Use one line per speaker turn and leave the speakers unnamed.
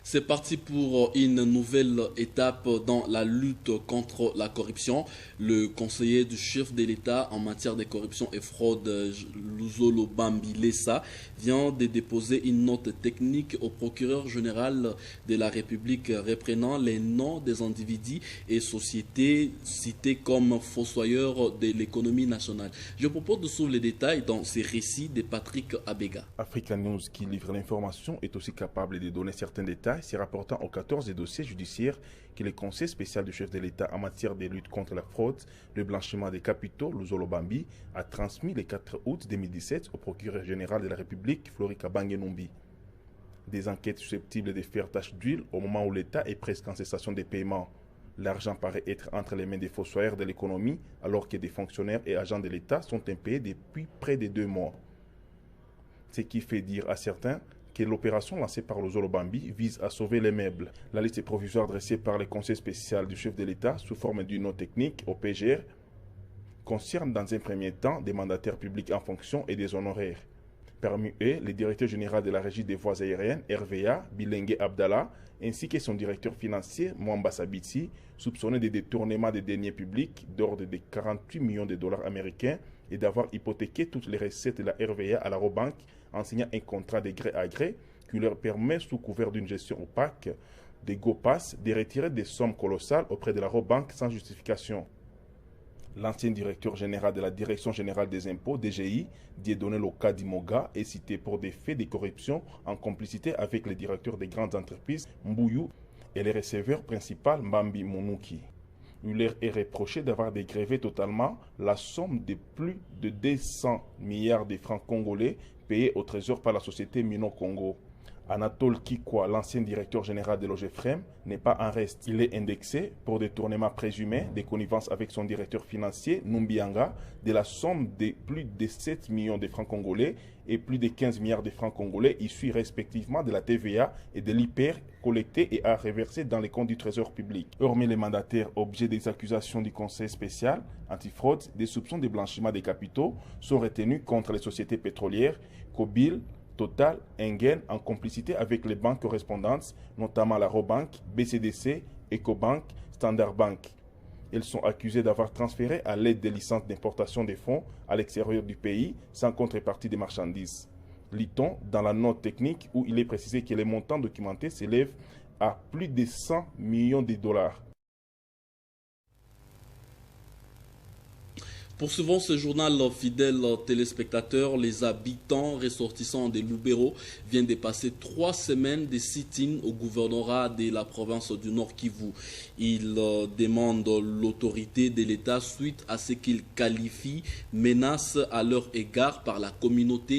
C'est parti pour une nouvelle étape dans la lutte contre la corruption. Le conseiller du chef de l'État en matière de corruption et fraude, Luzolo Bambilesa, vient de déposer une note technique au procureur général de la République reprenant les noms des individus et sociétés cités comme fossoyeurs de l'économie nationale. Je propose de suivre les détails dans ces récits de Patrick Abega.
Africa News, qui livre l'information, est aussi capable de donner certains détails, se rapportant aux 14 dossiers judiciaires que le Conseil spécial du chef de l'État en matière de lutte contre la fraude, le blanchiment des capitaux, Luzolo Bambi, a transmis le 4 août 2017 au procureur général de la République, Flori Kabange Numbi. Des enquêtes susceptibles de faire tache d'huile au moment où l'État est presque en cessation des paiements. L'argent paraît être entre les mains des fossoyeurs de l'économie, alors que des fonctionnaires et agents de l'État sont impayés depuis près de 2 mois. Ce qui fait dire à certains que l'opération lancée par Luzolo Bambi vise à sauver les meubles. La liste provisoire dressée par le Conseil spécial du chef de l'État sous forme d'une note technique au PGR concerne dans un premier temps des mandataires publics en fonction et des honoraires. Parmi eux, le directeur général de la Régie des voies aériennes, RVA, Bilengue Abdallah, ainsi que son directeur financier, Mwamba Sabiti, soupçonné de détournement des deniers publics d'ordre de 48 millions de dollars américains et d'avoir hypothéqué toutes les recettes de la RVA à la Robank en signant un contrat de gré à gré qui leur permet, sous couvert d'une gestion opaque des GoPass, de retirer des sommes colossales auprès de la Robank sans justification. L'ancien directeur général de la Direction générale des impôts, DGI, Dieudonné Loka Dimoga, est cité pour des faits de corruption en complicité avec le directeur des grandes entreprises, Mbouyou, et le receveur principal, Mbambi Mounouki. Il leur est reproché d'avoir dégrévé totalement la somme de plus de 200 milliards de francs congolais payés au trésor par la société Mino Congo. Anatole Kikwa, l'ancien directeur général de l'OGFREM, n'est pas en reste. Il est indexé pour détournement présumé de connivence avec son directeur financier, Numbianga, de la somme de plus de 7 millions de francs congolais et plus de 15 milliards de francs congolais issus respectivement de la TVA et de l'IPER collectés et à reverser dans les comptes du trésor public. Hormis les mandataires objets des accusations du Conseil spécial antifraude, des soupçons de blanchiment des capitaux sont retenus contre les sociétés pétrolières, Kobil, Total, Engen, en complicité avec les banques correspondantes, notamment la Robank, BCDC, Ecobank, Standard Bank. Ils sont accusés d'avoir transféré à l'aide des licences d'importation des fonds à l'extérieur du pays sans contrepartie des marchandises. Lit-on dans la note technique où il est précisé que les montants documentés s'élèvent à plus de 100 millions de dollars.
Poursuivons ce journal, fidèles téléspectateurs. Les habitants ressortissants de Lubero viennent de passer 3 semaines de sit-in au gouvernorat de la province du Nord Kivu. Ils demandent l'autorité de l'État suite à ce qu'ils qualifient menace à leur égard par la communauté